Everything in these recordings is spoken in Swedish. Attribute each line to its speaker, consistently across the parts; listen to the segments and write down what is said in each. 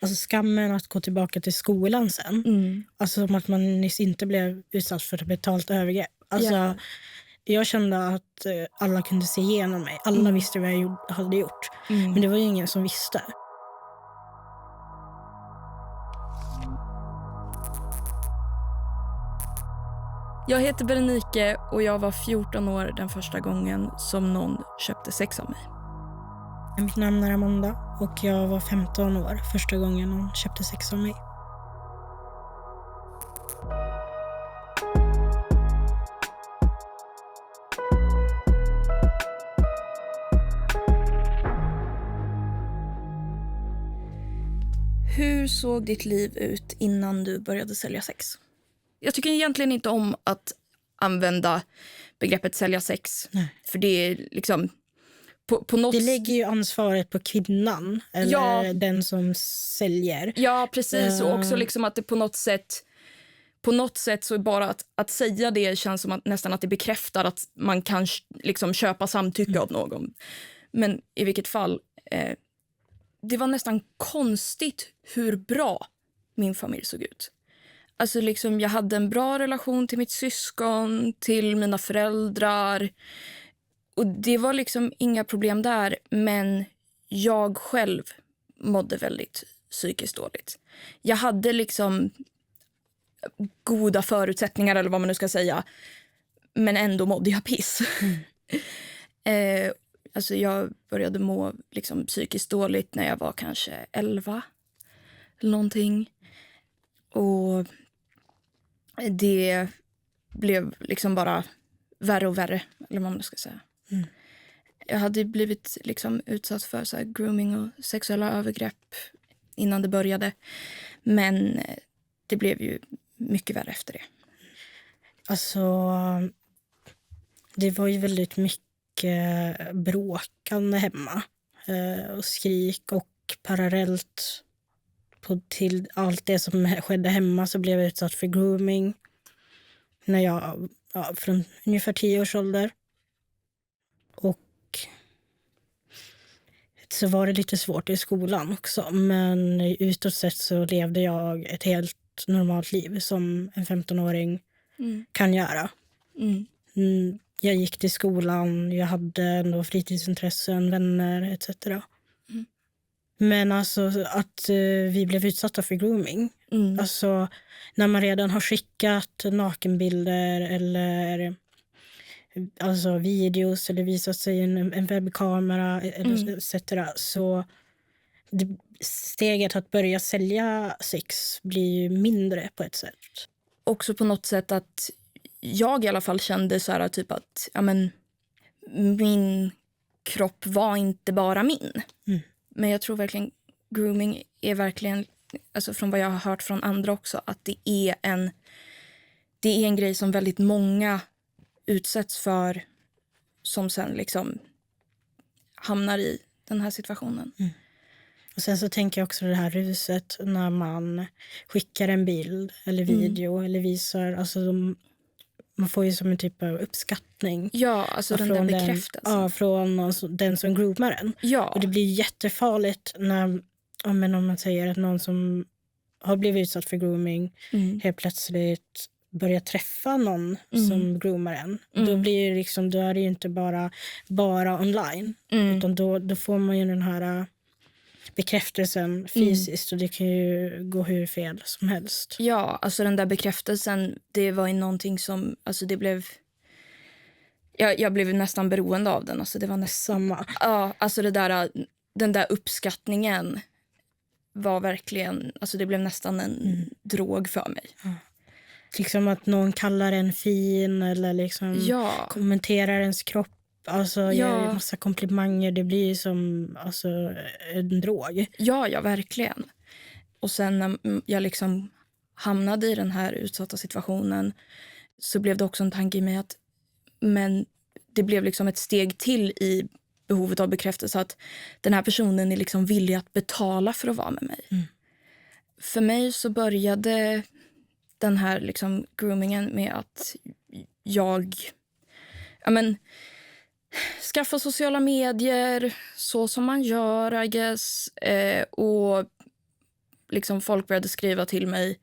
Speaker 1: alltså skammen att gå tillbaka till skolan sen. Alltså som att man nyss inte blev utsatt för ett betalt övergrepp. Alltså, jag kände att alla kunde se igenom mig. Alla visste vad jag hade gjort. Men det var ju ingen som visste.
Speaker 2: Jag heter Berenike och jag var 14 år den första gången som någon köpte sex av mig.
Speaker 1: Mitt namn är Amanda och jag var 15 år första gången någon köpte sex av mig.
Speaker 2: Hur såg ditt liv ut innan du började sälja sex? Jag tycker egentligen inte om att använda begreppet sälja sex.
Speaker 1: Nej.
Speaker 2: För det är liksom... På något...
Speaker 1: Det lägger ju ansvaret på kvinnan eller den som säljer.
Speaker 2: Ja, precis. Och också liksom att det på något sätt så är bara att säga det känns som att nästan att det bekräftar att man kan liksom köpa samtycke av någon. Men i vilket fall, det var nästan konstigt hur bra min familj såg ut. Alltså liksom, jag hade en bra relation till mitt syskon, till mina föräldrar. Och det var liksom inga problem där, men jag själv mådde väldigt psykiskt dåligt. Jag hade liksom goda förutsättningar eller vad man nu ska säga, men ändå mådde jag piss. Alltså jag började må liksom psykiskt dåligt när jag var kanske 11 eller någonting. Och det blev liksom bara värre och värre, eller vad man ska säga. Jag hade blivit liksom utsatt för så här grooming och sexuella övergrepp innan det började. Men det blev ju mycket värre efter det.
Speaker 1: Alltså, det var ju väldigt mycket bråkande hemma. Och skrik och parallellt till allt det som skedde hemma så blev jag utsatt för grooming. När jag från ungefär 10 års ålder. Och så var det lite svårt i skolan också. Men utåt sett så levde jag ett helt normalt liv som en 15-åring kan göra. Jag gick till skolan, jag hade ändå fritidsintressen, vänner etc. Men alltså att vi blev utsatta för grooming. Alltså när man redan har skickat nakenbilder eller alltså videos eller visat sig en webbkamera etc. Så steget att börja sälja sex blir ju mindre på ett sätt.
Speaker 2: Också på något sätt att jag i alla fall kände så här typ att ja, men, min kropp var inte bara min. Men jag tror verkligen grooming är verkligen, alltså från vad jag har hört från andra också, att det är en grej som väldigt många utsätts för som sen liksom hamnar i den här situationen.
Speaker 1: Och sen så tänker jag också det här ruset när man skickar en bild eller video eller visar, alltså man får ju som en typ av uppskattning.
Speaker 2: Ja, alltså den där bekräftelsen.
Speaker 1: Ja, från den som groomar en.
Speaker 2: Ja.
Speaker 1: Och det blir jättefarligt när, om man säger att någon som har blivit utsatt för grooming helt plötsligt börjar träffa någon som groomar en. Då blir det liksom, då är det ju inte bara online. Utan då får man ju den här bekräftelsen fysiskt och det kan ju gå hur fel som helst.
Speaker 2: Ja, alltså den där bekräftelsen, det var ju någonting som, alltså det blev, jag blev nästan beroende av den, alltså det var nästan
Speaker 1: Samma.
Speaker 2: Ja, alltså den där uppskattningen var verkligen, alltså det blev nästan en drog för mig.
Speaker 1: Liksom att någon kallar en fin eller liksom kommenterar ens kropp. Alltså ger massa komplimanger. Det blir som alltså, en drog.
Speaker 2: Ja, verkligen. Och sen när jag liksom hamnade i den här utsatta situationen så blev det också en tanke i mig att men det blev liksom ett steg till i behovet av bekräftelse att den här personen är liksom villig att betala för att vara med mig. För mig så började den här liksom groomingen med att jag skaffa sociala medier så som man gör, I guess. Och liksom folk började skriva till mig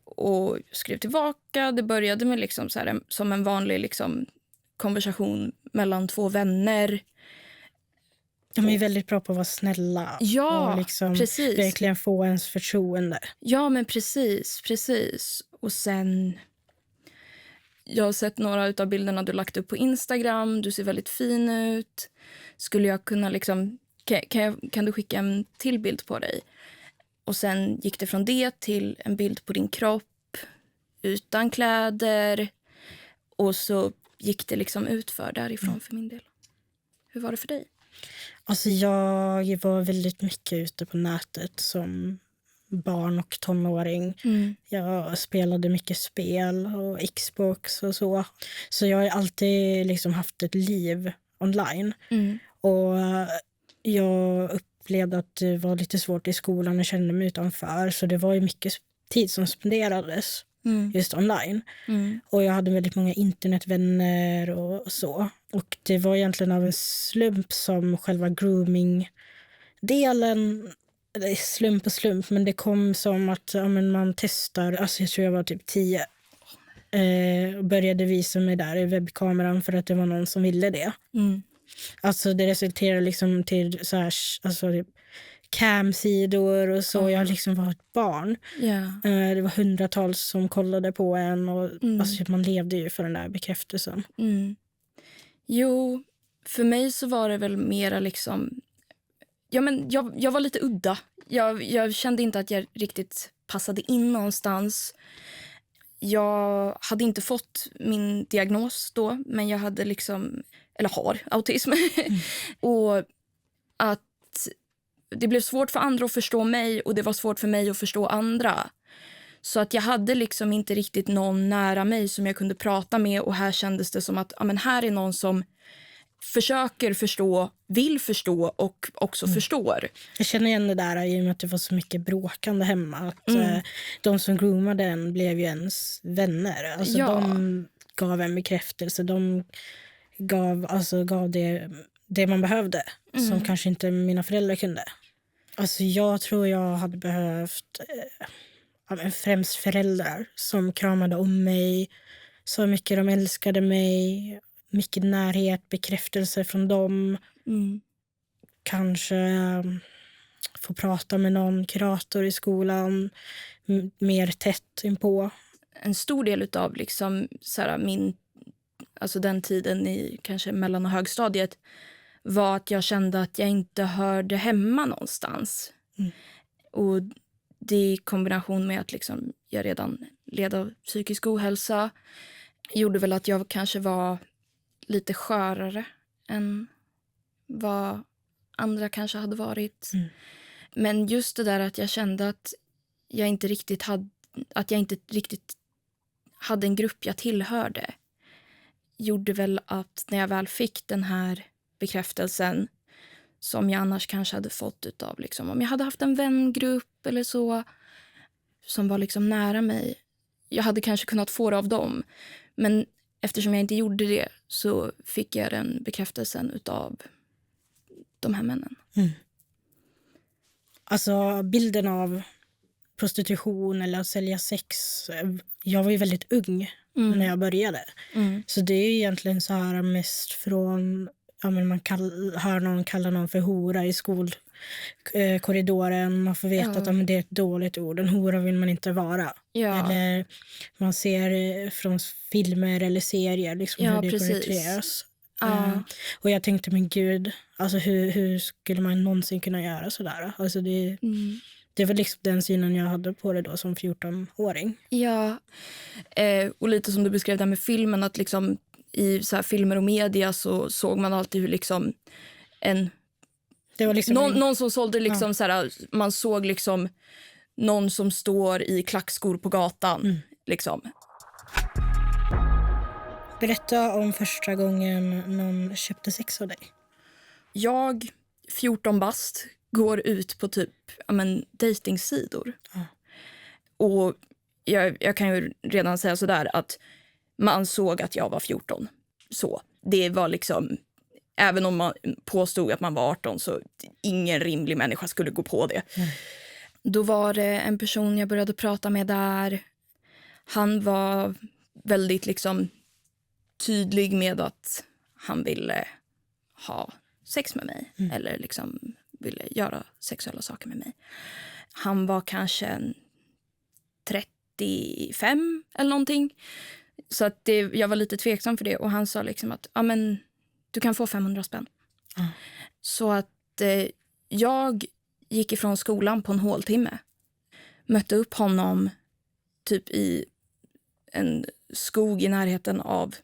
Speaker 2: och skrev tillbaka. Det började med liksom så här, som en vanlig liksom konversation mellan två vänner.
Speaker 1: De är väldigt bra på att vara snälla.
Speaker 2: Ja,
Speaker 1: och liksom
Speaker 2: precis.
Speaker 1: verkligen få ens förtroende.
Speaker 2: Ja, men precis. Och sen... Jag har sett några av bilderna du lagt upp på Instagram. Du ser väldigt fin ut. Skulle jag kunna liksom... Kan du skicka en till bild på dig? Och sen gick det från det till en bild på din kropp utan kläder. Och så gick det liksom utför därifrån för min del. Hur var det för dig?
Speaker 1: Alltså jag var väldigt mycket ute på nätet som barn och tonåring. Jag spelade mycket spel och Xbox och så. Så jag har alltid liksom haft ett liv online. Och jag upplevde att det var lite svårt i skolan och kände mig utanför. Så det var ju mycket tid som spenderades just online. Och jag hade väldigt många internetvänner och så. Och det var egentligen av en slump som själva grooming-delen, eller slump, men det kom som att man testar, alltså jag tror jag var typ 10. Och började visa mig där i webbkameran för att det var någon som ville det. Alltså det resulterade liksom till så här, alltså cam-sidor och så. Jag liksom var ett barn. Det var hundratals som kollade på en och alltså man levde ju för den där bekräftelsen.
Speaker 2: Jo, för mig så var det väl mera liksom... Ja, men jag var lite udda. Jag kände inte att jag riktigt passade in någonstans. Jag hade inte fått min diagnos då, men jag hade liksom... Eller har autism. Och att det blev svårt för andra att förstå mig och det var svårt för mig att förstå andra. Så att jag hade liksom inte riktigt någon nära mig som jag kunde prata med. Och här kändes det som att men här är någon som försöker förstå, vill förstå och också förstår.
Speaker 1: Jag känner igen det där i och med att det var så mycket bråkande hemma. Att de som groomade en blev ju ens vänner. Alltså de gav en bekräftelse. De gav det man behövde. Som kanske inte mina föräldrar kunde. Alltså jag tror jag hade behövt främst föräldrar som kramade om mig. Så mycket de älskade mig. Mycket närhet, bekräftelse från dem. Kanske få prata med någon kurator i skolan. Mer tätt inpå.
Speaker 2: En stor del av liksom, alltså den tiden i kanske mellan- och högstadiet var att jag kände att jag inte hörde hemma någonstans. Och det i kombination med att liksom jag redan led av psykisk ohälsa gjorde väl att jag kanske var lite skörare än vad andra kanske hade varit. Men just det där att jag kände att jag inte riktigt hade en grupp jag tillhörde gjorde väl att när jag väl fick den här bekräftelsen som jag annars kanske hade fått utav liksom, om jag hade haft en vängrupp eller så som var liksom nära mig. Jag hade kanske kunnat få det av dem. Men eftersom jag inte gjorde det så fick jag den bekräftelsen utav de här männen.
Speaker 1: Alltså bilden av prostitution eller att sälja sex. Jag var ju väldigt ung när jag började. Så det är egentligen så här mest från... man hör någon kalla någon för hora i skolkorridoren. Man får veta att det är ett dåligt ord. En hora vill man inte vara. Eller man ser från filmer eller serier liksom hur det porträtteras. Och jag tänkte, men gud, alltså hur skulle man någonsin kunna göra sådär? Alltså det var liksom den synen jag hade på det då som 14-åring.
Speaker 2: Ja, och lite som du beskrev där med filmen, att liksom i så här filmer och media så såg man alltid hur liksom
Speaker 1: det var liksom
Speaker 2: någon som sålde liksom så här, man såg liksom någon som står i klackskor på gatan liksom.
Speaker 1: Berätta om första gången någon köpte sex av dig.
Speaker 2: Jag, 14 bast, går ut på typ datingsidor. Och jag kan ju redan säga sådär att man såg att jag var 14. Så det var liksom, även om man påstod att man var 18 så ingen rimlig människa skulle gå på det. Då var det en person jag började prata med där. Han var väldigt liksom tydlig med att han ville ha sex med mig. Eller liksom ville göra sexuella saker med mig. Han var kanske 35 eller någonting. Så att jag var lite tveksam för det. Och han sa liksom att men, du kan få 500 spänn. Så att jag gick ifrån skolan på en håltimme. Mötte upp honom typ i en skog i närheten av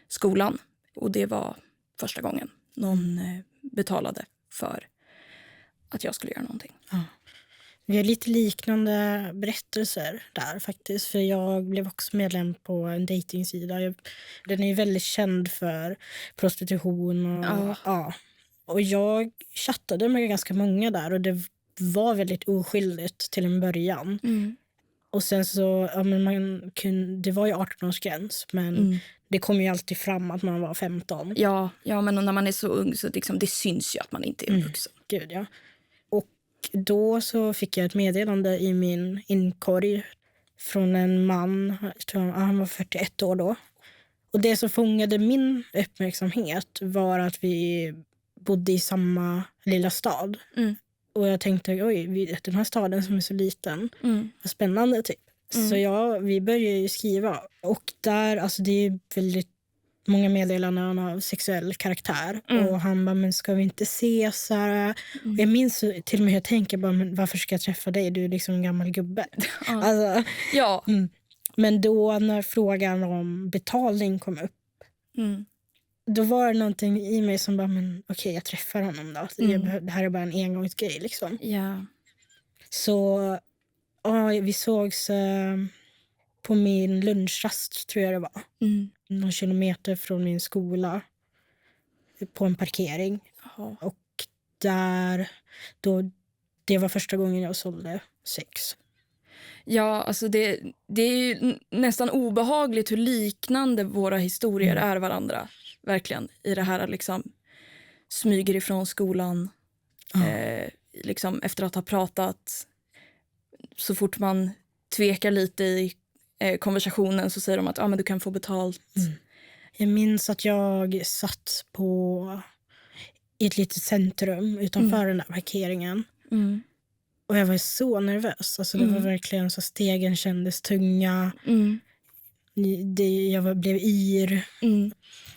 Speaker 2: skolan. Och det var första gången någon betalade för att jag skulle göra någonting.
Speaker 1: Vi har lite liknande berättelser där faktiskt. För jag blev också medlem på en dejtingsida. Den är ju väldigt känd för prostitution. Och jag chattade med ganska många där. Och det var väldigt oskyldigt till en början. Och sen så, det var ju 18-årsgräns. Men det kom ju alltid fram att man var 15.
Speaker 2: Ja, men när man är så ung så liksom, det syns ju att man inte är vuxen.
Speaker 1: Gud, ja. Och då så fick jag ett meddelande i min inkorg från en man. Jag tror han var 41 år då. Och det som fångade min uppmärksamhet var att vi bodde i samma lilla stad. Och jag tänkte, den här staden som är så liten. Vad spännande typ. Så vi började ju skriva. Och där, alltså det är väldigt många meddelanden av sexuell karaktär. Och han bara, men ska vi inte ses? Och jag minns till och med, jag tänker bara, men varför ska jag träffa dig? Du är liksom en gammal gubbe. Alltså,
Speaker 2: ja.
Speaker 1: Men då när frågan om betalning kom upp. Då var det någonting i mig som bara, men okej, jag träffar honom då. Det här är bara en engångsgrej liksom.
Speaker 2: Ja.
Speaker 1: Så vi sågs på min lunchrast tror jag det var. Någon kilometer från min skola. På en parkering. Och det var första gången jag sålde sex.
Speaker 2: Ja, alltså det är ju nästan obehagligt hur liknande våra historier är varandra. Verkligen. I det här liksom smyger ifrån skolan. Liksom efter att ha pratat. Så fort man tvekar lite i konversationen så säger de att men du kan få betalt.
Speaker 1: Jag minns att jag satt i ett litet centrum utanför den där parkeringen. Och jag var så nervös. Alltså det var verkligen så, stegen kändes tunga. Jag blev yr.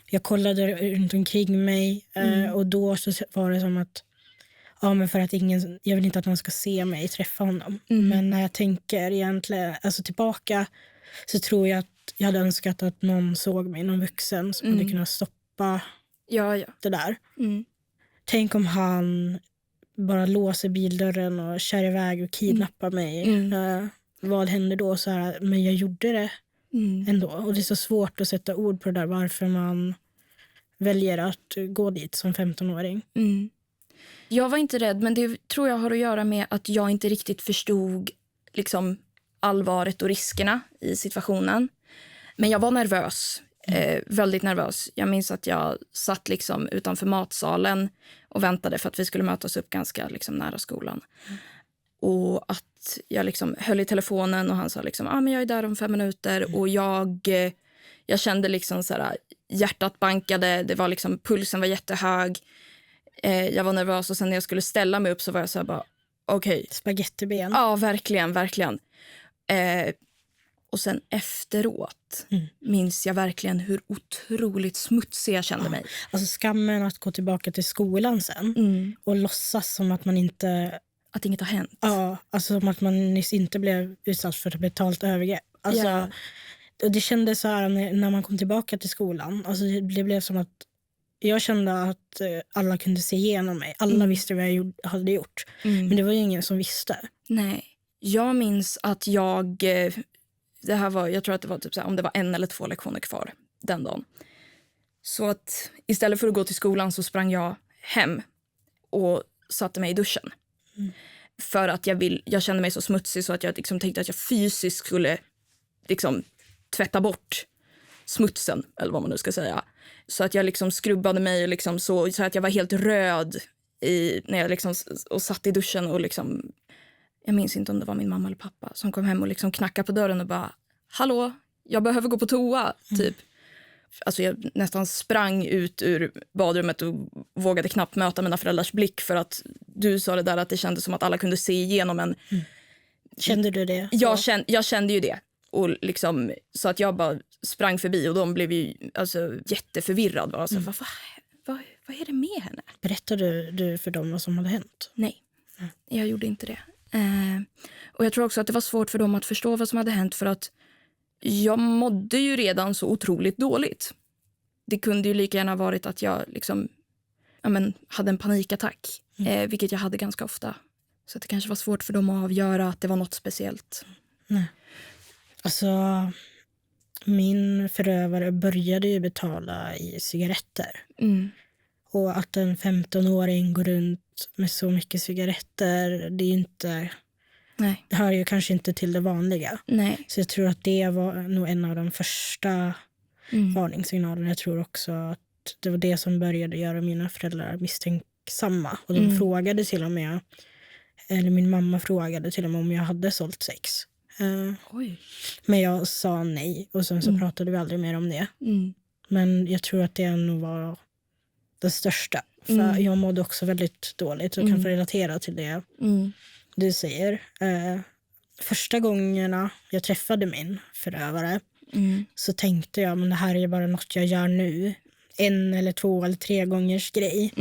Speaker 1: Jag kollade runt omkring mig. Och då så var det som att men för att jag vill inte att någon ska se mig träffa honom. Men när jag tänker egentligen tillbaka så tror jag att jag hade önskat att någon såg mig, någon vuxen som hade kunnat stoppa det där. Tänk om han bara låser bildörren och kör iväg och kidnappar mig. Vad händer då? Så här, men jag gjorde det ändå. Och det är så svårt att sätta ord på det där, varför man väljer att gå dit som 15-åring.
Speaker 2: Jag var inte rädd, men det tror jag har att göra med att jag inte riktigt förstod liksom allvaret och riskerna i situationen. Men jag var nervös, väldigt nervös. Jag minns att jag satt liksom utanför matsalen och väntade för att vi skulle mötas upp ganska liksom nära skolan. Och att jag liksom höll i telefonen och han sa liksom, men jag är där om 5 minuter. Och jag kände liksom så här, hjärtat bankade, det var liksom, pulsen var jättehög. Jag var nervös och sen när jag skulle ställa mig upp så var jag så här bara, okej.
Speaker 1: Spagettiben.
Speaker 2: Ja, verkligen, verkligen. Och sen efteråt minns jag verkligen hur otroligt smutsig jag kände mig.
Speaker 1: Alltså skammen att gå tillbaka till skolan sen och låtsas som att man inte...
Speaker 2: Att inget har hänt.
Speaker 1: Ja, alltså som att man nyss inte blev utsatt för ett betalt övergrepp. Alltså, och det kändes så här när man kom tillbaka till skolan. Alltså det blev som att jag kände att alla kunde se igenom mig. Alla visste vad jag hade gjort. Men det var ju ingen som visste.
Speaker 2: Nej. Jag minns att jag tror att det var typ så här, om det var 1 eller 2 lektioner kvar den dagen. Så att istället för att gå till skolan så sprang jag hem och satte mig i duschen. För att jag kände mig så smutsig så att jag liksom tänkte att jag fysiskt skulle liksom tvätta bort smutsen, eller vad man nu ska säga. Så att jag liksom skrubbade mig och liksom så att jag var helt röd när jag liksom och satt i duschen och liksom jag minns inte om det var min mamma eller pappa, som kom hem och liksom knackade på dörren och bara, hallå, jag behöver gå på toa, typ. Alltså jag nästan sprang ut ur badrummet och vågade knappt möta mina föräldrars blick, för att du sa det där att det kändes som att alla kunde se igenom en.
Speaker 1: Kände du det?
Speaker 2: Jag kände ju det. Och liksom, så att jag bara sprang förbi och de blev ju alltså jätteförvirrade. Alltså, vad är det med henne?
Speaker 1: Berättade du för dem vad som hade hänt?
Speaker 2: Nej, jag gjorde inte det. Och jag tror också att det var svårt för dem att förstå vad som hade hänt, för att jag mådde ju redan så otroligt dåligt. Det kunde ju lika gärna varit att jag liksom, hade en panikattack, vilket jag hade ganska ofta. Så att det kanske var svårt för dem att avgöra att det var något speciellt.
Speaker 1: Nej. Alltså, min förövare började ju betala i cigaretter. Och att en 15-åring går runt med så mycket cigaretter, det är inte...
Speaker 2: Nej.
Speaker 1: Det hör ju kanske inte till det vanliga.
Speaker 2: Nej.
Speaker 1: Så jag tror att det var nog en av de första varningssignalerna. Jag tror också att det var det som började göra mina föräldrar misstänksamma. Och de frågade till och med, eller min mamma frågade till och med om jag hade sålt sex.
Speaker 2: Oj.
Speaker 1: Men jag sa nej, och sen så pratade vi aldrig mer om det. Men jag tror att det nog var det största. För jag mådde också väldigt dåligt och kan få relatera till det du säger. Första gångerna jag träffade min förövare så tänkte jag, men det här är bara något jag gör nu. 1 eller 2 eller 3 gångers grej.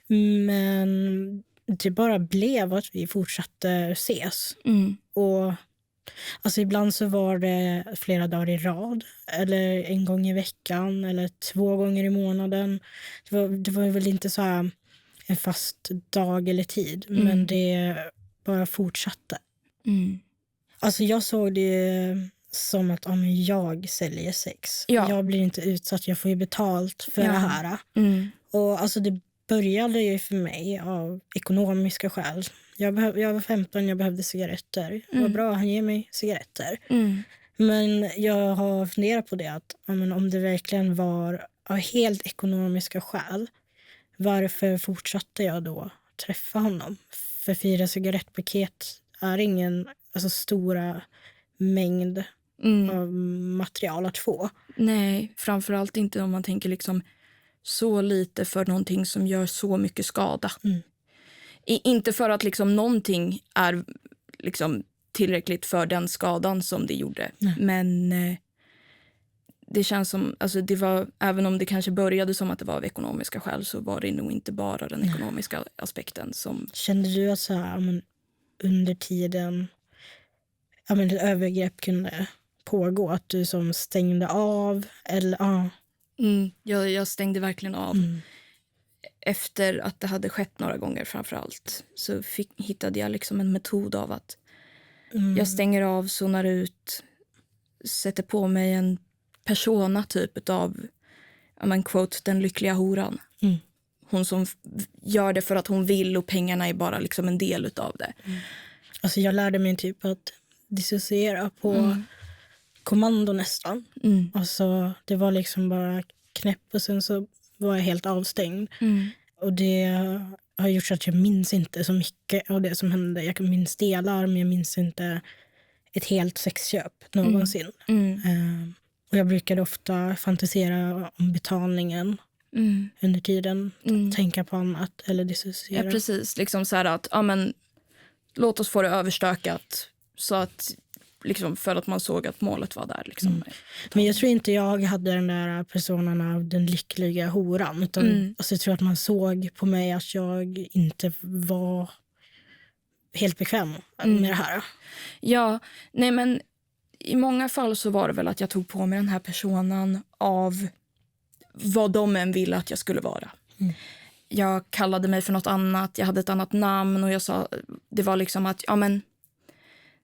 Speaker 1: Men det bara blev att vi fortsatte ses. Och alltså ibland så var det flera dagar i rad, eller 1 gång i veckan, eller 2 gånger i månaden. Det var väl inte så här en fast dag eller tid, men det bara fortsatte. Alltså jag såg det som att jag säljer sex.
Speaker 2: Ja.
Speaker 1: Jag blir inte utsatt, jag får ju betalt för det här. Och alltså det började ju för mig av ekonomiska skäl. Jag var 15, jag behövde cigaretter. Vad bra, han ger mig cigaretter. Men jag har funderat på det, att om det verkligen var av helt ekonomiska skäl, varför fortsatte jag då träffa honom? För 4 cigarettpaket är ingen stora mängd av material att få.
Speaker 2: Nej, framförallt inte om man tänker liksom så lite för någonting som gör så mycket skada. Inte för att liksom någonting är liksom tillräckligt för den skadan som det gjorde.
Speaker 1: Nej.
Speaker 2: Men det känns som, alltså det var, även om det kanske började som att det var av ekonomiska skäl, så var det nog inte bara den ekonomiska aspekten som...
Speaker 1: Kände du att under tiden ett övergrepp kunde pågå, att du som stängde av eller
Speaker 2: Jag stängde verkligen av. Efter att det hade skett några gånger framförallt, så hittade jag liksom en metod av att jag stänger av, zonar ut, sätter på mig en persona typ av quote, den lyckliga horan. Hon som gör det för att hon vill, och pengarna är bara liksom en del utav det.
Speaker 1: Alltså jag lärde mig typ att dissociera på kommando nästan. Alltså det var liksom bara knäpp, och sen så var jag helt avstängd. Och det har gjort så att jag minns inte så mycket av det som hände. Jag minns delar, men jag minns inte ett helt sexköp någonsin. Och jag brukade ofta fantisera om betalningen under tiden. Tänka på annat eller dissociera.
Speaker 2: Ja, precis. Liksom så här att, låt oss få det överstökat, så att liksom, för att man såg att målet var där. Liksom.
Speaker 1: Men jag tror inte jag hade den där personen av den lyckliga horan. Utan jag tror att man såg på mig att jag inte var helt bekväm med det här.
Speaker 2: Ja, nej men i många fall så var det väl att jag tog på mig den här personen av vad de än ville att jag skulle vara. Jag kallade mig för något annat, jag hade ett annat namn, och jag sa, det var liksom att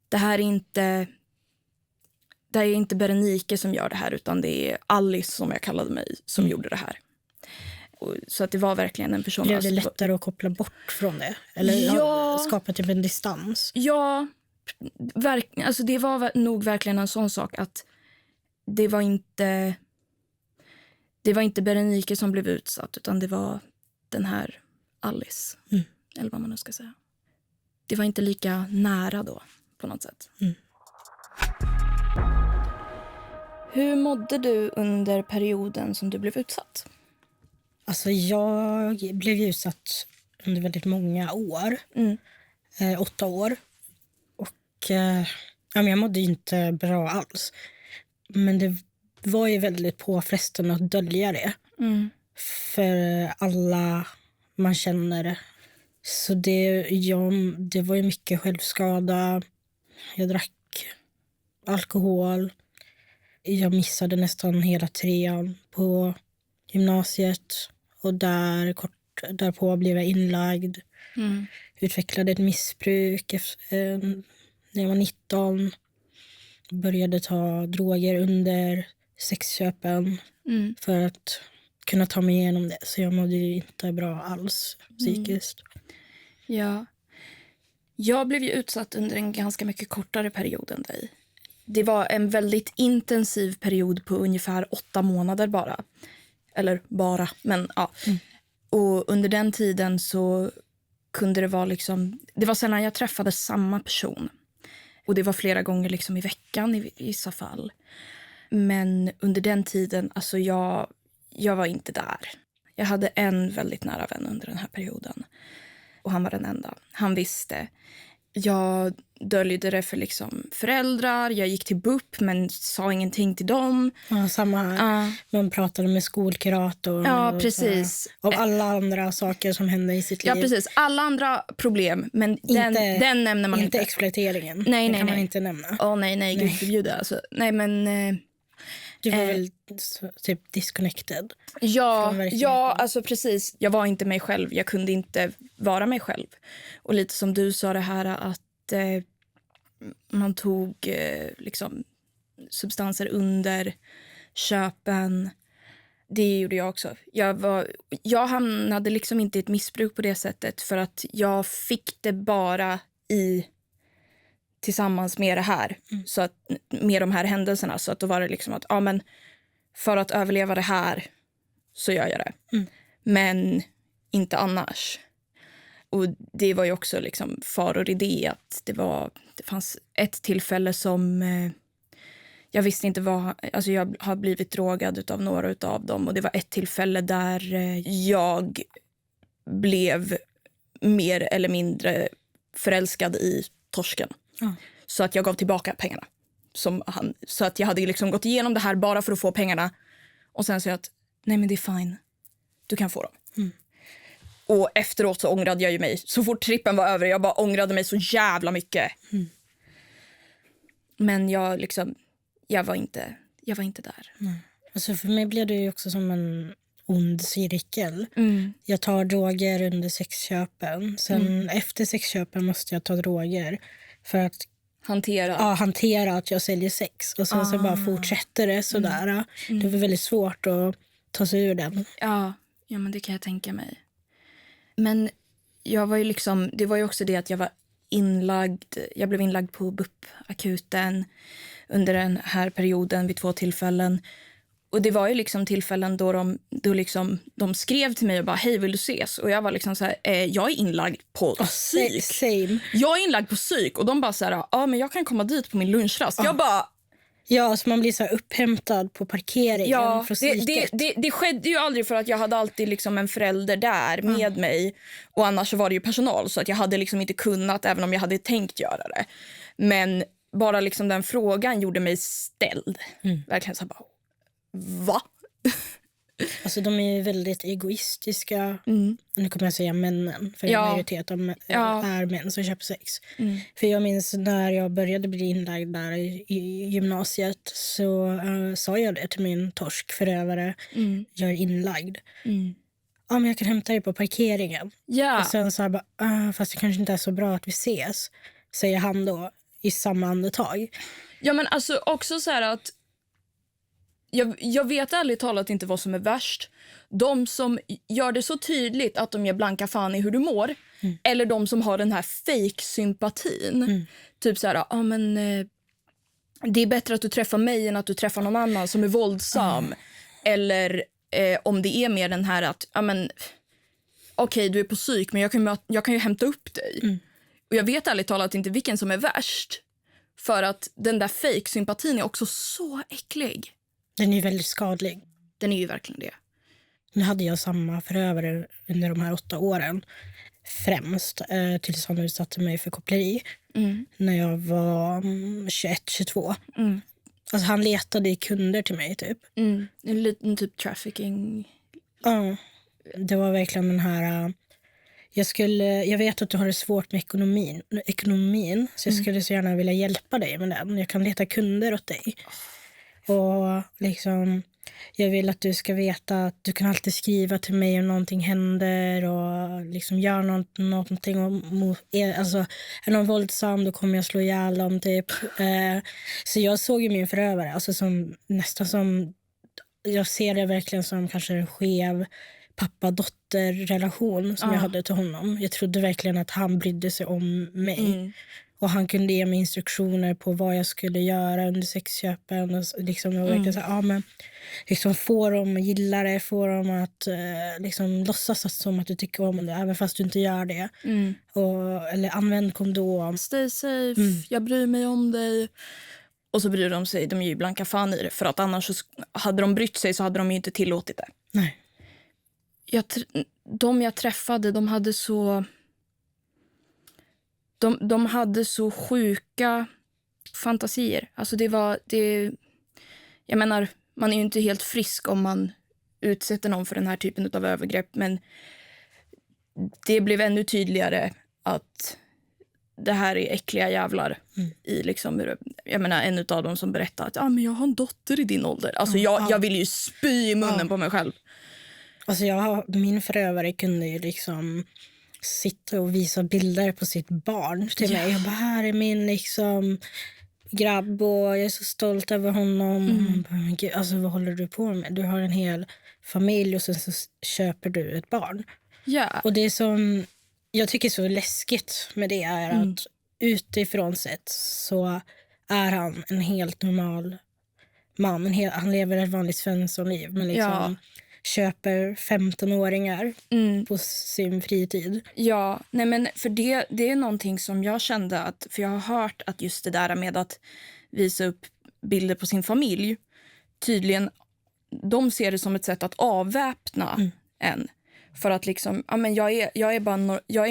Speaker 2: det här är inte Berenike som gör det här, utan det är Alice, som jag kallade mig, som gjorde det här. Så att det var verkligen en person.
Speaker 1: Blev det lättare att koppla bort från det? Eller skapa typ en distans?
Speaker 2: Ja, alltså det var nog verkligen en sån sak, att det var inte Berenike som blev utsatt, utan det var den här Alice. Eller vad man nu ska säga. det var inte lika nära då på något sätt. Hur mådde du under perioden som du blev utsatt?
Speaker 1: Alltså jag blev utsatt under väldigt många år. 8 år. Och jag mådde inte bra alls. Men det var ju väldigt påfrestande att dölja det. För alla man känner. Så det var ju mycket självskada. Jag drack alkohol. Jag missade nästan hela 3:an på gymnasiet. Och därpå blev jag inlagd. Utvecklade ett missbruk när jag var 19. Började ta droger under sexköpen för att kunna ta mig igenom det. Så jag mådde ju inte bra alls psykiskt.
Speaker 2: Ja. Jag blev ju utsatt under en ganska mycket kortare period än dig. Det var en väldigt intensiv period på ungefär 8 månader bara. Eller bara, men ja. Och under den tiden så kunde det vara liksom... Det var sällan jag träffade samma person. Och det var flera gånger liksom i veckan i vissa fall. Men under den tiden, alltså jag var inte där. Jag hade en väldigt nära vän under den här perioden. Och han var den enda. Han visste. Jag döljde det för liksom föräldrar. Jag gick till BUP men sa ingenting till dem.
Speaker 1: Ja, samma här. Man pratade med skolkurator.
Speaker 2: Ja, precis.
Speaker 1: Och alla andra saker som hände i sitt liv.
Speaker 2: Ja, precis. Alla andra problem. Men den nämner man inte.
Speaker 1: Inte exploateringen.
Speaker 2: Nej,
Speaker 1: kan man inte nämna.
Speaker 2: Nej. Gud förbjuda. Alltså, nej, men...
Speaker 1: Du var väl typ disconnected?
Speaker 2: Ja, alltså precis. Jag var inte mig själv. Jag kunde inte vara mig själv. Och lite som du sa det här att man tog liksom substanser under köpen. Det gjorde jag också. Jag hamnade liksom inte i ett missbruk på det sättet för att jag fick det bara tillsammans med det här. Så att, med de här händelserna. Så att då var det liksom att men för att överleva det här så gör jag det. Men inte annars. Och det var ju också liksom faror i det att det fanns ett tillfälle som jag visste inte vad, alltså jag har blivit drogad av några av dem och det var ett tillfälle där jag blev mer eller mindre förälskad i torsken. Så att jag gav tillbaka pengarna. Så att jag hade liksom gått igenom det här bara för att få pengarna. Och sen sa jag att nej men det är fine. Du kan få dem. Och efteråt så ångrade jag ju mig. Så fort trippen var över, jag bara ångrade mig så jävla mycket. Men jag var inte där.
Speaker 1: Alltså för mig blev det ju också som en ond cirkel. Jag tar droger under sexköpen. Sen efter sexköpen måste jag ta droger för att hantera att jag säljer sex. Och sen så bara fortsätter det sådär. Det var väldigt svårt att ta sig ur den.
Speaker 2: Ja, men det kan jag tänka mig. Men jag var ju liksom, det var ju också det att jag var jag blev inlagd på BUP-akuten under den här perioden vid 2 tillfällen. Och det var ju liksom tillfällen då de skrev till mig och bara hej, vill du ses? Och jag var liksom så här, jag är inlagd på psyk.
Speaker 1: Same.
Speaker 2: Jag är inlagd på psyk och de bara så här, men jag kan komma dit på min lunchrast. Jag bara
Speaker 1: ja, så man blir så här upphämtad på parkeringen.
Speaker 2: Ja,
Speaker 1: för
Speaker 2: det skedde ju aldrig för att jag hade alltid liksom en förälder där med mig. Och annars så var det ju personal så att jag hade liksom inte kunnat även om jag hade tänkt göra det. Men bara liksom den frågan gjorde mig ställd. Verkligen så här bara, va?
Speaker 1: Alltså de är ju väldigt egoistiska. Nu kommer jag säga männen. För en majoritet av är män som köper sex. För jag minns när jag började bli inlagd där i gymnasiet. Så sa jag det till min torskförövare. Jag är inlagd. Ja, men jag kan hämta dig på parkeringen. Och sen så här bara, fast det kanske inte är så bra att vi ses. Säger han då i samma andetag.
Speaker 2: Ja, men alltså också så här att jag vet ärligt talat inte vad som är värst. De som gör det så tydligt att de ger blanka fan i hur du mår. Eller de som har den här fake-sympatin. Typ så här, men det är bättre att du träffar mig än att du träffar någon annan som är våldsam. Eller om det är mer den här att, okej, du är på psyk men jag kan ju hämta upp dig. Och jag vet ärligt talat inte vilken som är värst. För att den där fake-sympatin är också så äcklig.
Speaker 1: Den är ju väldigt skadlig.
Speaker 2: Den är ju verkligen det.
Speaker 1: Nu hade jag samma förövare under de här 8 åren. Främst tills han utsatte mig för koppleri. När jag var 21-22. Alltså han letade kunder till mig typ.
Speaker 2: En liten typ trafficking.
Speaker 1: Ja, det var verkligen den här... Jag vet att du har det svårt med ekonomin så jag skulle så gärna vilja hjälpa dig med den. Jag kan leta kunder åt dig. Och liksom, jag vill att du ska veta att du kan alltid skriva till mig om någonting händer och liksom gör någonting alltså är någon våldsam då kommer jag slå ihjäl dem typ. Så jag såg ju min förövare alltså som nästan som, jag ser det verkligen som kanske en skev pappa-dotter-relation som jag hade till honom. Jag trodde verkligen att han brydde sig om mig. Och han kunde ge mig instruktioner på vad jag skulle göra under sexköpen. Och liksom, jag var verkligen så här, men liksom få dem att gilla det. Få dem att liksom, låtsas som att du tycker om det. Även fast du inte gör det. Eller använd kondom.
Speaker 2: Stay safe, jag bryr mig om dig. Och så bryr de sig, de är ju blanka fan i det. För att annars hade de brytt sig så hade de ju inte tillåtit det.
Speaker 1: Nej.
Speaker 2: De jag träffade, de hade så... De hade så sjuka fantasier. Alltså jag menar, man är ju inte helt frisk om man utsätter någon för den här typen av övergrepp. Men det blev ännu tydligare att det här är äckliga jävlar. I liksom, jag menar, en av dem som berättade att men jag har en dotter i din ålder. Alltså jag vill ju spy i munnen på mig själv.
Speaker 1: Alltså min förövare kunde ju liksom sitta och visa bilder på sitt barn till mig. Jag bara, här är min liksom grabb och jag är så stolt över honom. Man bara, men gud, alltså vad håller du på med? Du har en hel familj och sen så köper du ett barn.
Speaker 2: Ja.
Speaker 1: Och det som jag tycker är så läskigt med det är att utifrån sett så är han en helt normal man. Han lever ett vanligt svenssonliv men liksom köper 15-åringar på sin fritid.
Speaker 2: Ja, nej men för det är någonting som jag kände att, för jag har hört att just det där med att visa upp bilder på sin familj, tydligen de ser det som ett sätt att avväpna en. För att liksom, men jag är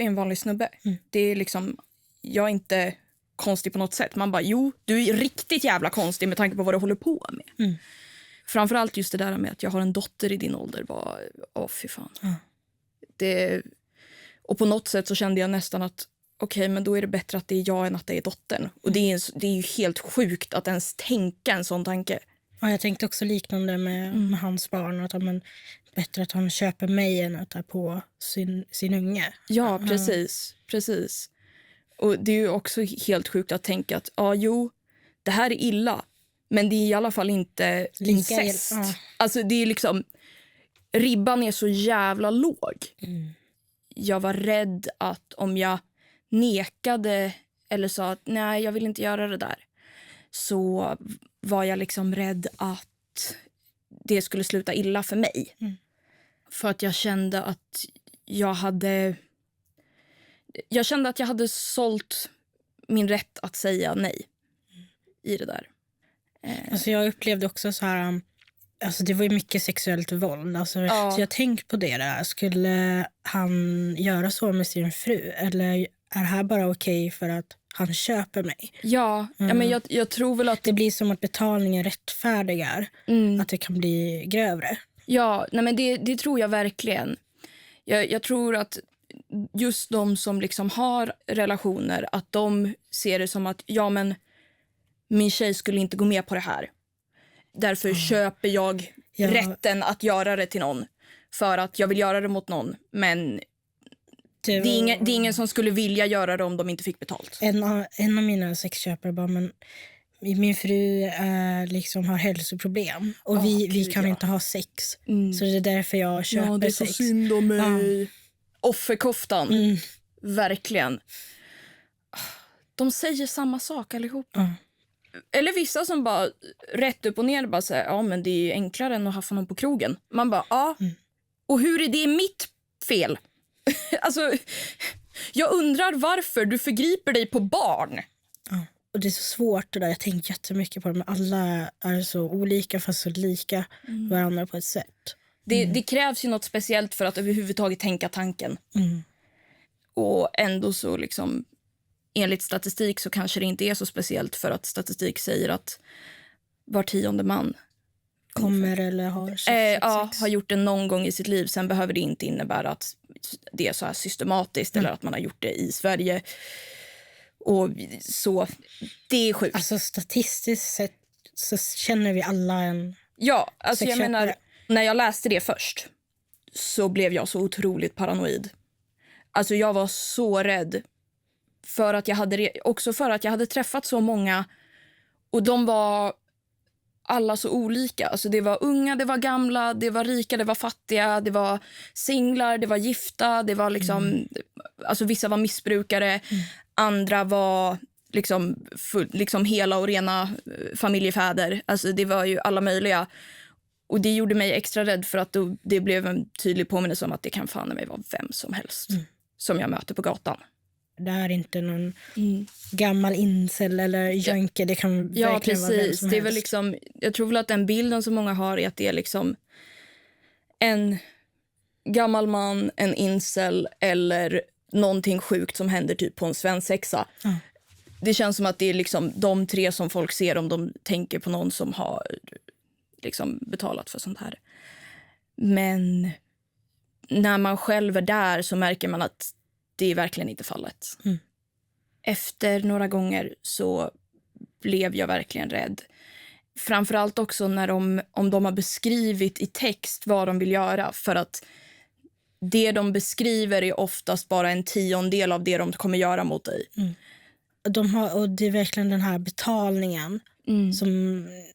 Speaker 2: en vanlig snubbe. Det är liksom, jag är inte konstig på något sätt. Man bara, jo, du är riktigt jävla konstig med tanke på vad du håller på med. Framförallt just det där med att jag har en dotter i din ålder var, fy fan. Och på något sätt så kände jag nästan att okej, men då är det bättre att det är jag än att det är dottern. Och det är ju helt sjukt att ens tänka en sån tanke.
Speaker 1: Ja, jag tänkte också liknande med hans barn. Att bättre att han köper mig än att ta på sin unge.
Speaker 2: Ja, precis. Och det är ju också helt sjukt att tänka att det här är illa. Men det är i alla fall inte incest. Alltså det är liksom, ribban är så jävla låg. Jag var rädd att om jag nekade eller sa att nej, jag vill inte göra det där, så var jag liksom rädd att det skulle sluta illa för mig. För att jag kände att jag hade sålt min rätt att säga nej i det där.
Speaker 1: Alltså jag upplevde också så här, alltså det var ju mycket sexuellt våld. Alltså, så jag tänkte på det där. Skulle han göra så med sin fru? Eller är det här bara okej för att han köper mig?
Speaker 2: Ja, men jag tror väl att...
Speaker 1: Det blir som att betalningen rättfärdigar. Att det kan bli grövre.
Speaker 2: Ja, nej men det tror jag verkligen. Jag tror att just de som liksom har relationer, att de ser det som att men min tjej skulle inte gå med på det här. Därför köper jag rätten att göra det till någon. För att jag vill göra det mot någon. Men det är ingen som skulle vilja göra det om de inte fick betalt.
Speaker 1: En av mina sexköpare bara, men min fru liksom har hälsoproblem. Och vi kan inte ha sex. Så det är därför jag köper sex. Ja, det är så
Speaker 2: synd om mig. Offerkoftan. Verkligen. De säger samma sak allihop. Eller vissa som bara rätt upp och ner bara säger, men det är enklare än att haffa någon på krogen. Man bara, och hur är det mitt fel? Alltså, Jag undrar varför du förgriper dig på barn.
Speaker 1: Ja. Och det är så svårt det där. Jag tänker jättemycket på det. Men alla är så olika fast så lika varandra på ett sätt.
Speaker 2: Det krävs ju något speciellt för att överhuvudtaget tänka tanken. Och ändå så liksom, enligt statistik så kanske det inte är så speciellt, för att statistik säger att var 10:e man
Speaker 1: kommer eller har
Speaker 2: har gjort det någon gång i sitt liv. Sen behöver det inte innebära att det är så här systematiskt eller att man har gjort det i Sverige. Och så, det är sjukt.
Speaker 1: Alltså statistiskt sett så känner vi alla en...
Speaker 2: Ja, alltså jag menar, när jag läste det först så blev jag så otroligt paranoid. Alltså jag var så rädd för att jag hade träffat så många, och de var alla så olika. Alltså det var unga, det var gamla, det var rika, det var fattiga, det var singlar, det var gifta, det var liksom alltså vissa var missbrukare, andra var liksom hela och rena familjefäder. Alltså det var ju alla möjliga. Och det gjorde mig extra rädd, för att det blev en tydlig påminnelse om att det kan fan mig vara vem som helst som jag möter på gatan.
Speaker 1: Det är inte någon gammal incel eller jönke. Det kan verkligen vara vem som
Speaker 2: det är
Speaker 1: helst.
Speaker 2: väl liksom, jag tror väl att den bilden som många har är att det är liksom en gammal man, en incel eller någonting sjukt som händer typ på en svensexa. Det känns som att det är liksom de tre som folk ser om de tänker på någon som har liksom betalat för sånt här. Men när man själv är där så märker man att det är verkligen inte fallet. Efter några gånger så blev jag verkligen rädd. Framförallt också när om de har beskrivit i text vad de vill göra. För att det de beskriver är oftast bara en 10:e av det de kommer göra mot dig.
Speaker 1: Och det är verkligen den här betalningen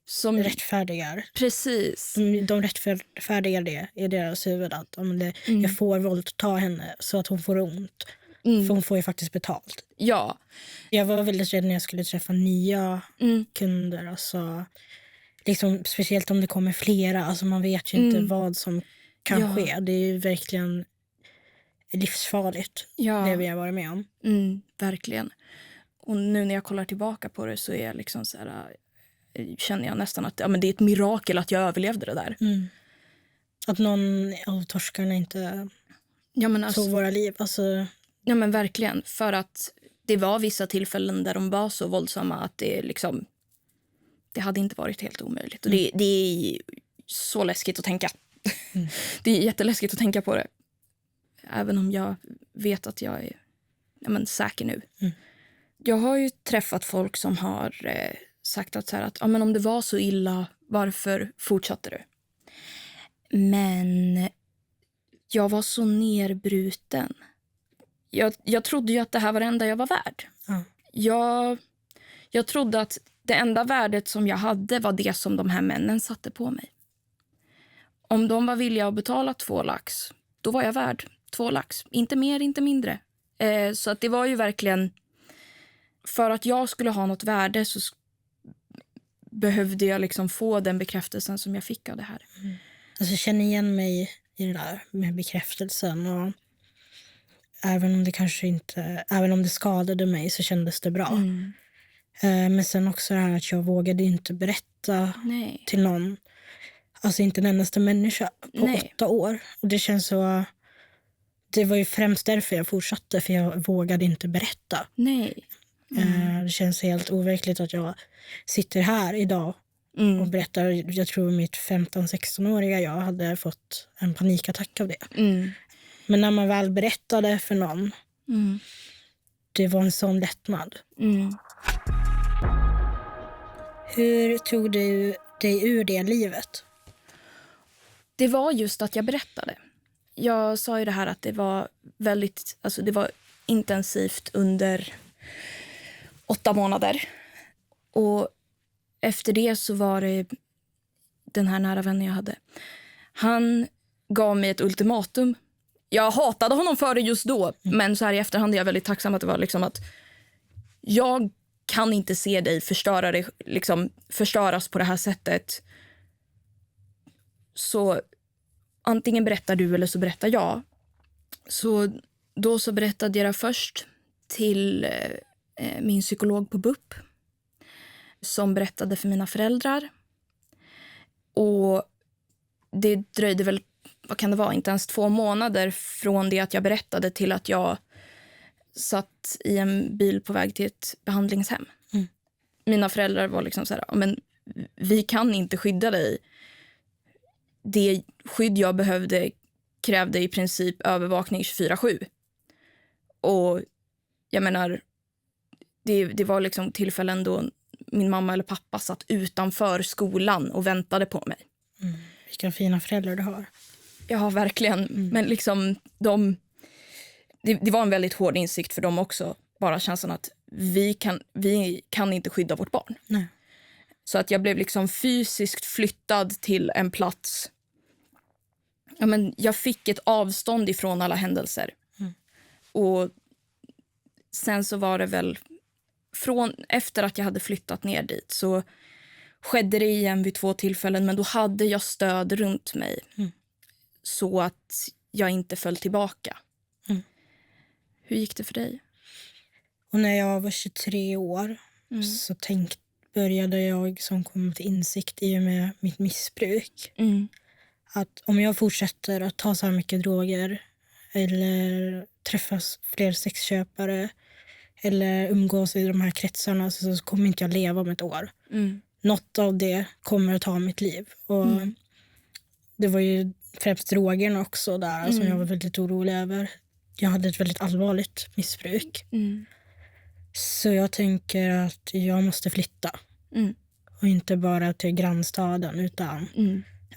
Speaker 1: som rättfärdigar.
Speaker 2: Precis.
Speaker 1: De rättfärdigar det i deras huvud. Att jag får våldta henne så att hon får ont. För hon får ju faktiskt betalt.
Speaker 2: Ja.
Speaker 1: Jag var väldigt rädd när jag skulle träffa nya kunder. Alltså, liksom, speciellt om det kommer flera. Alltså, man vet ju inte vad som kan ske. Det är ju verkligen livsfarligt, det vi har varit med om.
Speaker 2: Verkligen. Och nu när jag kollar tillbaka på det så är jag liksom så här, känner jag nästan att men det är ett mirakel att jag överlevde det där.
Speaker 1: Att någon av torskarna inte tog våra liv. Alltså...
Speaker 2: Ja men verkligen, för att det var vissa tillfällen där de var så våldsamma att det hade inte varit helt omöjligt. Och det är så läskigt att tänka. Det är jätteläskigt att tänka på det. Även om jag vet att jag är säker nu. Jag har ju träffat folk som har sagt att men om det var så illa, varför fortsatte du? Men jag var så nerbruten. Jag trodde ju att det här var det enda jag var värd. Jag trodde att det enda värdet som jag hade var det som de här männen satte på mig. Om de var villiga att betala 2 lax, då var jag värd 2 lax. Inte mer, inte mindre. Så att det var ju verkligen... För att jag skulle ha något värde så behövde jag liksom få den bekräftelsen som jag fick av det här.
Speaker 1: Alltså, jag känner igen mig i det där med bekräftelsen. Och även om det skadade mig så kändes det bra. Men sen också det här att jag vågade inte berätta till någon. Alltså inte en endaste människa på 8 år. Och det känns så... Det var ju främst därför jag fortsatte. För jag vågade inte berätta. Det känns helt overkligt att jag sitter här idag och berättar. Jag tror mitt 15-16-åriga jag hade fått en panikattack av det. Men när man väl berättade för någon, det var en sån lättnad. Hur tog du dig ur det livet?
Speaker 2: Det var just att jag berättade. Jag sa ju det här att det var väldigt, alltså det var intensivt under 8 månader. Och efter det så var det den här nära vännen jag hade. Han gav mig ett ultimatum. Jag hatade honom för det just då. Men så här i efterhand är jag väldigt tacksam att det var liksom att jag kan inte se dig förstöras på det här sättet. Så antingen berättar du eller så berättar jag. Så Då så berättade jag det först till min psykolog på BUP som berättade för mina föräldrar. Och det dröjde väl, vad kan det vara, inte ens 2 månader från det att jag berättade till att jag satt i en bil på väg till ett behandlingshem. Mina föräldrar var liksom så här, men vi kan inte skydda dig. Det skydd jag behövde krävde i princip övervakning 24/7. Och jag menar, det var liksom tillfällen då min mamma eller pappa satt utanför skolan och väntade på mig.
Speaker 1: Vilka fina föräldrar du har.
Speaker 2: Ja, verkligen. Men liksom det var en väldigt hård insikt för dem också. Bara känslan att vi kan inte skydda vårt barn.
Speaker 1: Nej.
Speaker 2: Så att jag blev liksom fysiskt flyttad till en plats. Ja, men jag fick ett avstånd ifrån alla händelser. Och sen så var det väl efter att jag hade flyttat ner dit så skedde det igen vid 2 tillfällen, men då hade jag stöd runt mig så att jag inte föll tillbaka. Hur gick det för dig?
Speaker 1: Och när jag var 23 år så började jag som kom till insikt i och med mitt missbruk. Att om jag fortsätter att ta så här mycket droger eller träffa fler sexköpare eller umgås i de här kretsarna så kommer inte jag leva om ett år. Något av det kommer att ta mitt liv. Och det var ju främst drogerna också där som jag var väldigt orolig över. Jag hade ett väldigt allvarligt missbruk. Så jag tänker att jag måste flytta. Och inte bara till grannstaden utan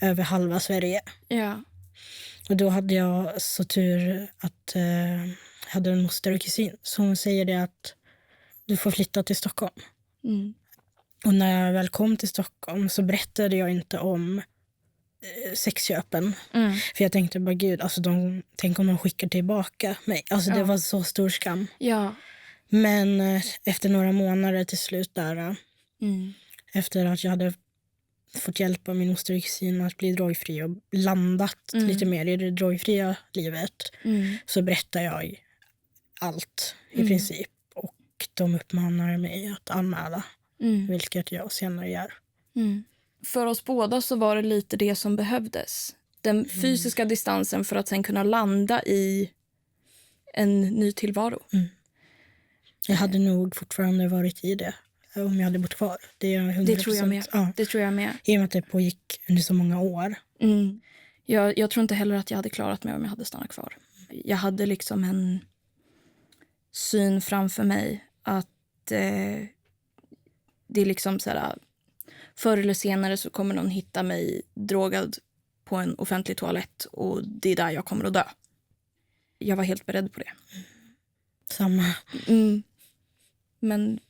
Speaker 1: över halva Sverige.
Speaker 2: Ja.
Speaker 1: Och då hade jag så tur att jag hade en moster och kusin. Så hon säger det att du får flytta till Stockholm. Och när jag väl kom till Stockholm så berättade jag inte om sexköpen. För jag tänkte bara gud, alltså tänk om de skickar tillbaka mig. Alltså det var så stor skam.
Speaker 2: Ja.
Speaker 1: Men efter några månader till slut där, efter att jag hade fått hjälp av min moster och kusin att bli drogfri och landat lite mer i det drogfria livet, så berättade jag allt i princip. Och de uppmanar mig att anmäla, vilket jag senare gör.
Speaker 2: För oss båda så var det lite det som behövdes. Den fysiska distansen för att sen kunna landa i en ny tillvaro.
Speaker 1: Jag hade nog fortfarande varit i det om jag hade bott kvar. Det är 100%.
Speaker 2: Det tror jag med.
Speaker 1: Ja.
Speaker 2: Det tror jag med.
Speaker 1: I och med att det pågick under så många år.
Speaker 2: Jag tror inte heller att jag hade klarat mig om jag hade stannat kvar. Jag hade liksom en syn framför mig att det är liksom så här, förr eller senare så kommer någon hitta mig drogad på en offentlig toalett och det är där jag kommer att dö. Jag var helt beredd på det.
Speaker 1: Samma.
Speaker 2: Men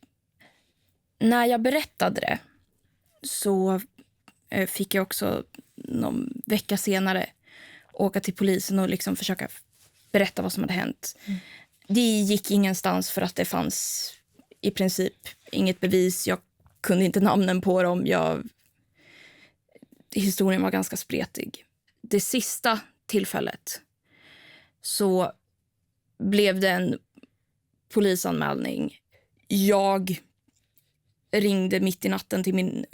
Speaker 2: när jag berättade det så fick jag också någon vecka senare åka till polisen och liksom försöka berätta vad som hade hänt. Det gick ingenstans för att det fanns i princip inget bevis. Jag kunde inte namnen på dem. Historien var ganska spretig. Det sista tillfället så blev det en polisanmälning. Jag ringde mitt i natten till min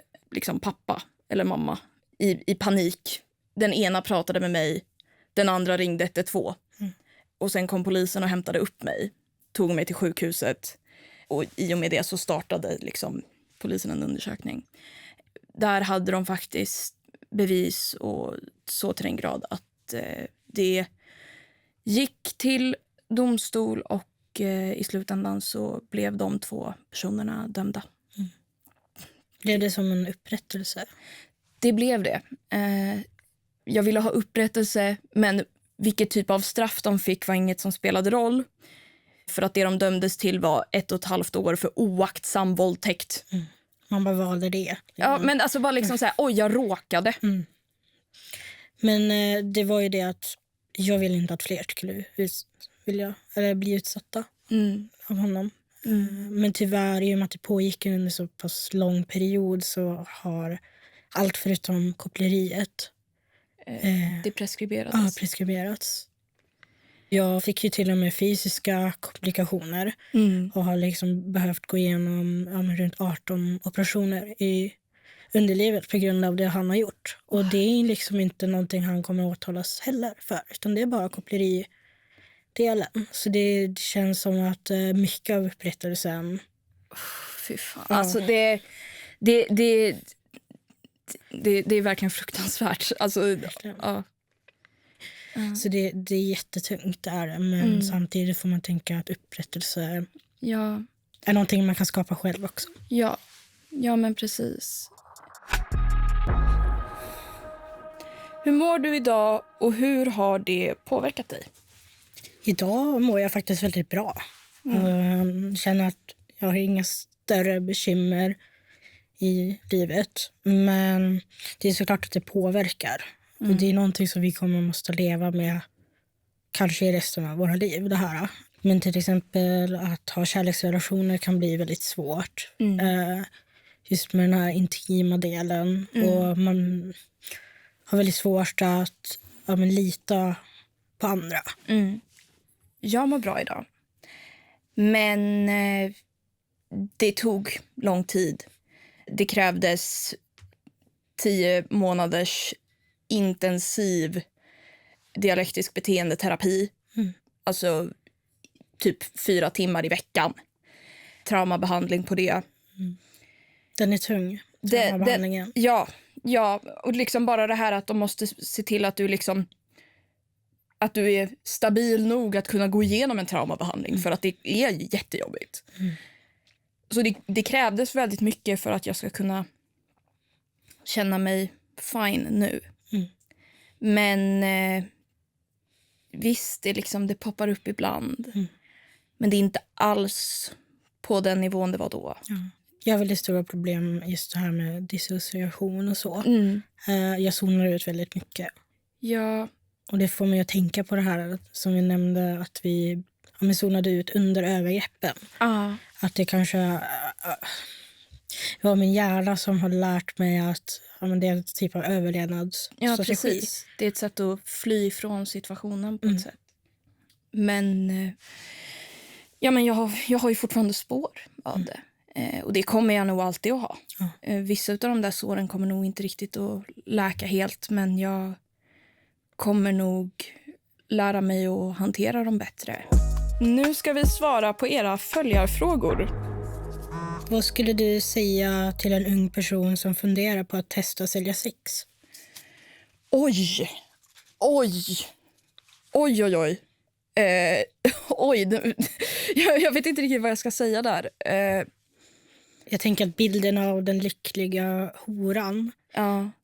Speaker 2: pappa eller mamma i panik. Den ena pratade med mig, den andra ringde 112. Och sen kom polisen och hämtade upp mig, tog mig till sjukhuset. Och i och med det så startade polisen en undersökning. Där hade de faktiskt bevis och så till den grad att det gick till domstol och i slutändan så blev de 2 personerna dömda.
Speaker 1: Blev det som en upprättelse?
Speaker 2: Det blev det. Jag ville ha upprättelse, men vilket typ av straff de fick var inget som spelade roll. För att det de dömdes till var 1,5 år för oaktsam våldtäkt.
Speaker 1: Man bara valde det.
Speaker 2: Ja, men alltså bara så här, oj, jag råkade.
Speaker 1: Men det var ju det att jag ville inte att fler skulle bli utsatta av honom. Men tyvärr, i och med att det pågick under en så pass lång period så har allt förutom koppleriet
Speaker 2: det preskriberades.
Speaker 1: Ja, preskriberats. Jag fick ju till och med fysiska komplikationer och har liksom behövt gå igenom runt 18 operationer i underlivet på grund av det han har gjort. Och det är liksom inte någonting han kommer att åtalas heller för, utan det är bara koppleridelen. Så det känns som att mycket av upprättelsen...
Speaker 2: Fy fan. Ja. Alltså det är verkligen fruktansvärt. Alltså, ja.
Speaker 1: Så det är jättetungt där, men samtidigt får man tänka att upprättelse är någonting man kan skapa själv också.
Speaker 2: Ja, men precis. Hur mår du idag och hur har det påverkat dig?
Speaker 1: Idag mår jag faktiskt väldigt bra. Jag känner att jag har inga större bekymmer i livet. Men det är såklart att det påverkar. Och det är någonting som vi kommer måste leva med kanske i resten av våra liv. Det här. Men till exempel att ha kärleksrelationer kan bli väldigt svårt. Just med den här intima delen. Och man har väldigt svårt att lita på andra.
Speaker 2: Jag mår bra idag. Men det tog lång tid. Det krävdes 10 månaders intensiv dialektisk beteendeterapi. Alltså typ 4 timmar i veckan. Traumabehandling på det.
Speaker 1: Den är tung. Traumabehandlingen.
Speaker 2: Ja, och liksom bara det här att de måste se till att du liksom att du är stabil nog att kunna gå igenom en traumabehandling för att det är jättejobbigt. Så det krävdes väldigt mycket för att jag ska kunna känna mig fine nu. Men visst, det poppar upp ibland. Men det är inte alls på den nivån det var då.
Speaker 1: Jag har väldigt stora problem just det här med dissociation och så. Jag zonar ut väldigt mycket.
Speaker 2: Ja.
Speaker 1: Och det får mig att tänka på det här som vi nämnde, att vi zonade ut under övergreppen. Att det kanske var min hjärna som har lärt mig att det är en typ av överlevnadsstrategi.
Speaker 2: Ja, precis. Det är ett sätt att fly från situationen på ett sätt. Men jag har ju fortfarande spår av det. Och det kommer jag nog alltid att ha. Vissa av de där såren kommer nog inte riktigt att läka helt, men jag kommer nog lära mig att hantera dem bättre. Nu ska vi svara på era följarfrågor.
Speaker 1: Vad skulle du säga till en ung person som funderar på att testa att sälja sex?
Speaker 2: Oj. Jag vet inte riktigt vad jag ska säga där.
Speaker 1: Jag tänker att bilden av den lyckliga horan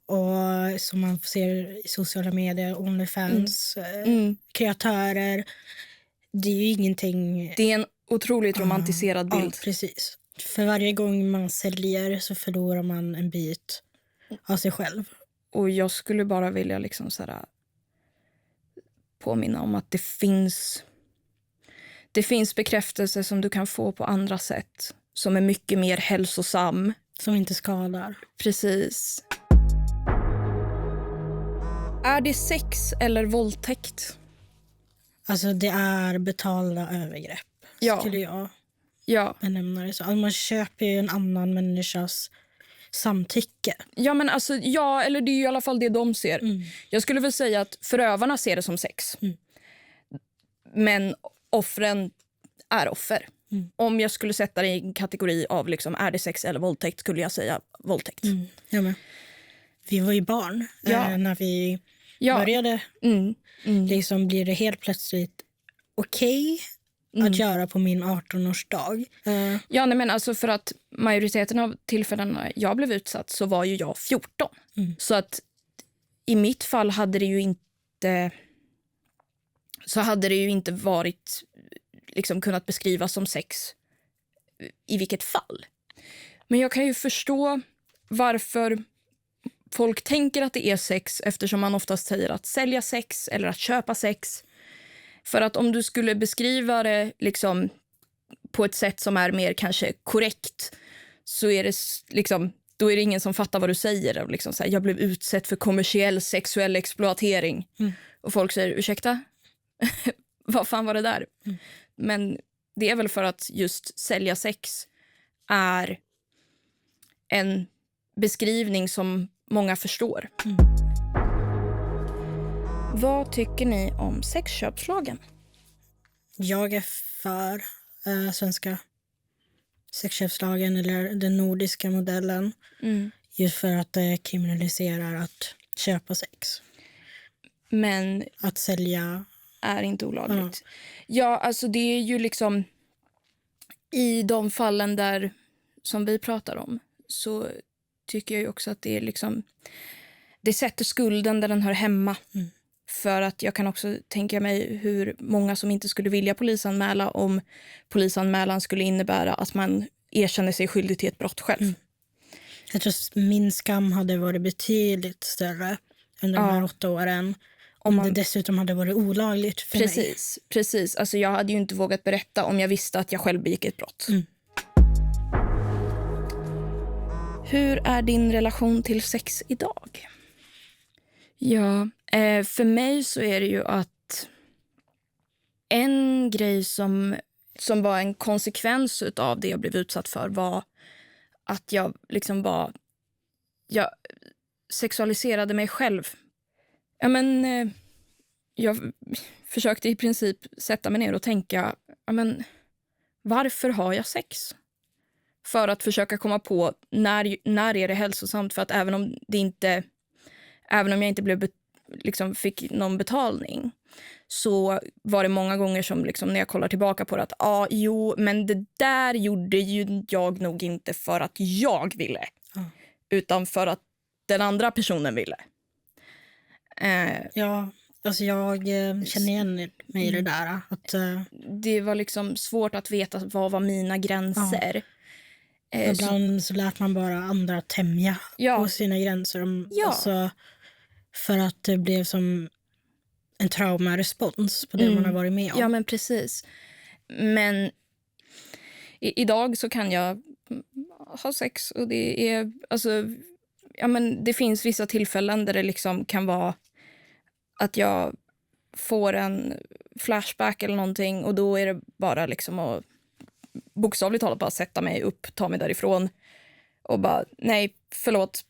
Speaker 1: och som man ser i sociala medier, OnlyFans, kreatörer, det är ju ingenting...
Speaker 2: Det är en otroligt romantiserad bild.
Speaker 1: Ja, precis. För varje gång man säljer så förlorar man en bit av sig själv.
Speaker 2: Och jag skulle bara vilja påminna om att det finns bekräftelse som du kan få på andra sätt. Som är mycket mer hälsosam.
Speaker 1: Som inte skadar.
Speaker 2: Precis. Är det sex eller våldtäkt?
Speaker 1: Alltså det är betalda övergrepp. Skulle jag benämna det så. Alltså man köper ju en annan människas samtycke.
Speaker 2: Ja, men alltså, eller det är ju i alla fall det de ser. Jag skulle väl säga att förövarna ser det som sex. Men offren är offer. Om jag skulle sätta det i en kategori av är det sex eller våldtäkt, skulle jag säga våldtäkt.
Speaker 1: Ja, men. Vi var ju barn när vi började. Liksom blir det helt plötsligt okej att göra på min 18-årsdag.
Speaker 2: Ja, nej, men alltså för att majoriteten av tillfällena jag blev utsatt så var ju jag 14. Så att i mitt fall hade det ju inte varit kunnat beskrivas som sex i vilket fall. Men jag kan ju förstå varför folk tänker att det är sex, eftersom man oftast säger att sälja sex eller att köpa sex. För att om du skulle beskriva det på ett sätt som är mer kanske korrekt, så är det då är det ingen som fattar vad du säger. Jag blev utsatt för kommersiell sexuell exploatering. Och folk säger, ursäkta? vad fan var det där? Men det är väl för att just sälja sex är en beskrivning som många förstår. Vad tycker ni om sexköpslagen?
Speaker 1: Jag är för svenska sexköpslagen eller den nordiska modellen. Just för att det kriminaliserar att köpa sex.
Speaker 2: Men
Speaker 1: att sälja
Speaker 2: är inte olagligt. Ja, alltså det är ju liksom i de fallen där som vi pratar om så tycker jag ju också att det är liksom det sätter skulden där den hör hemma. För att jag kan också tänka mig hur många som inte skulle vilja polisanmäla om polisanmälan skulle innebära att man erkänner sig skyldig till ett brott själv.
Speaker 1: Jag tror att min skam hade varit betydligt större under de här 8 åren. Om det dessutom hade varit olagligt för mig.
Speaker 2: Precis. Alltså jag hade ju inte vågat berätta om jag visste att jag själv begick ett brott. Hur är din relation till sex idag? Ja, för mig så är det ju att en grej som var en konsekvens av det jag blev utsatt för var att jag liksom jag sexualiserade mig själv. Ja, men jag försökte i princip sätta mig ner och tänka, ja, men varför har jag sex? För att försöka komma på när är det hälsosamt, för att även om jag inte blev liksom fick någon betalning, så var det många gånger som liksom, när jag kollar tillbaka på det, att men det där gjorde ju jag nog inte för att jag ville, utan för att den andra personen ville.
Speaker 1: Ja, alltså jag känner igen mig i det där. Att,
Speaker 2: det var liksom svårt att veta vad var mina gränser.
Speaker 1: Ibland så lät man bara andra tämja på sina gränser. Alltså, för att det blev som en traumarespons på det man har varit med om.
Speaker 2: Ja, men precis. Men idag så kan jag ha sex och det är alltså, ja, men det finns vissa tillfällen där det liksom kan vara att jag får en flashback eller någonting, och då är det bara liksom att bokstavligt talat bara sätta mig upp, ta mig därifrån och bara, nej, förlåt,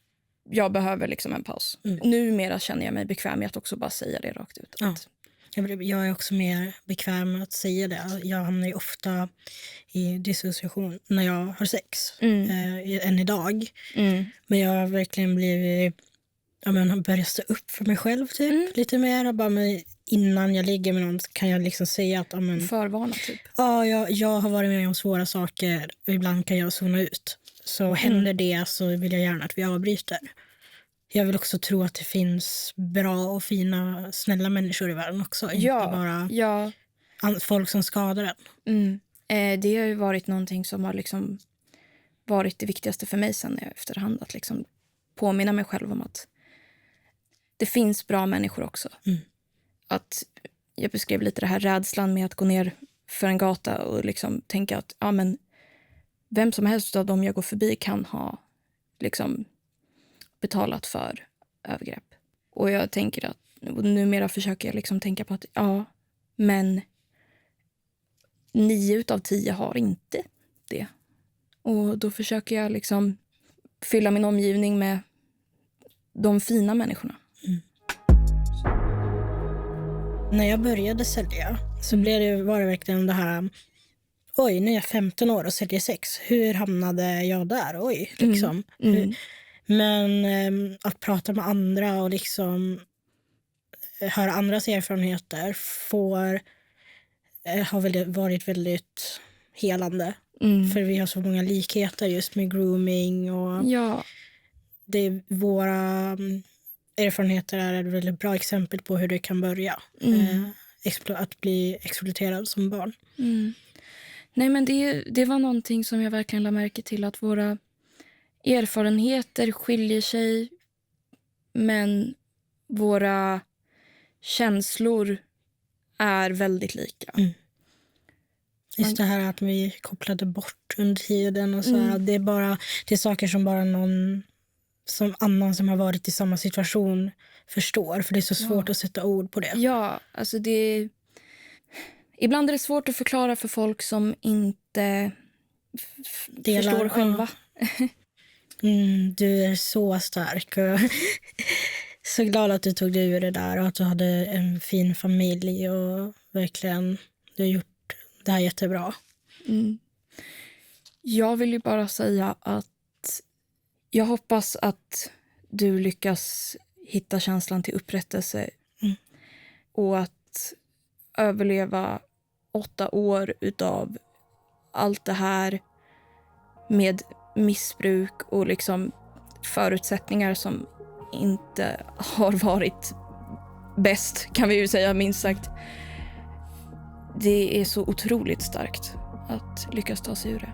Speaker 2: jag behöver liksom en paus. Numera känner jag mig bekväm med att också bara säga det rakt ut.
Speaker 1: Ja. Jag är också mer bekväm med att säga det. Jag hamnar ju ofta i dissociation när jag har sex. Än idag. Men jag har verkligen blivit... har börjat stå upp för mig själv typ. Lite mer. Bara innan jag ligger med någon kan jag liksom säga att...
Speaker 2: förvarna typ.
Speaker 1: Ja, jag har varit med om svåra saker. Och ibland kan jag zona ut. Så händer det så vill jag gärna att vi avbryter. Jag vill också tro att det finns bra och fina, snälla människor i världen också. Inte bara folk som skadar en.
Speaker 2: Det har ju varit någonting som har liksom varit det viktigaste för mig sen i efterhand. Att liksom påminna mig själv om att det finns bra människor också. Att jag beskrev lite det här rädslan med att gå ner för en gata och liksom tänka att men vem som helst av dem jag går förbi kan ha liksom betalat för övergrepp. Och jag tänker att numera försöker jag liksom tänka på att men 9 av 10 har inte det. Och då försöker jag liksom fylla min omgivning med de fina människorna.
Speaker 1: När jag började sälja så var det verkligen det här, oj, nu är jag 15 år och säljer sex. Hur hamnade jag där? Oj, liksom. Men att prata med andra och liksom höra andras erfarenheter har varit väldigt helande. För vi har så många likheter just med grooming och våra erfarenheter är ett väldigt bra exempel på hur det kan börja. Att bli exploaterad som barn.
Speaker 2: Nej, men det var någonting som jag verkligen lade märke till, att våra erfarenheter skiljer sig, men våra känslor är väldigt lika.
Speaker 1: Just det här att vi kopplade bort under tiden och så här, det är saker som bara någon annan som har varit i samma situation förstår, för det är så svårt att sätta ord på det.
Speaker 2: Ja, alltså ibland är det svårt att förklara för folk som inte förstår själva.
Speaker 1: Du är så stark. Och så glad att du tog dig ur det där och att du hade en fin familj och verkligen du har gjort det här jättebra.
Speaker 2: Jag vill ju bara säga att jag hoppas att du lyckas hitta känslan till upprättelse och att överleva 8 år utav allt det här med missbruk och liksom förutsättningar som inte har varit bäst, kan vi ju säga, minst sagt. Det är så otroligt starkt att lyckas ta sig ur det.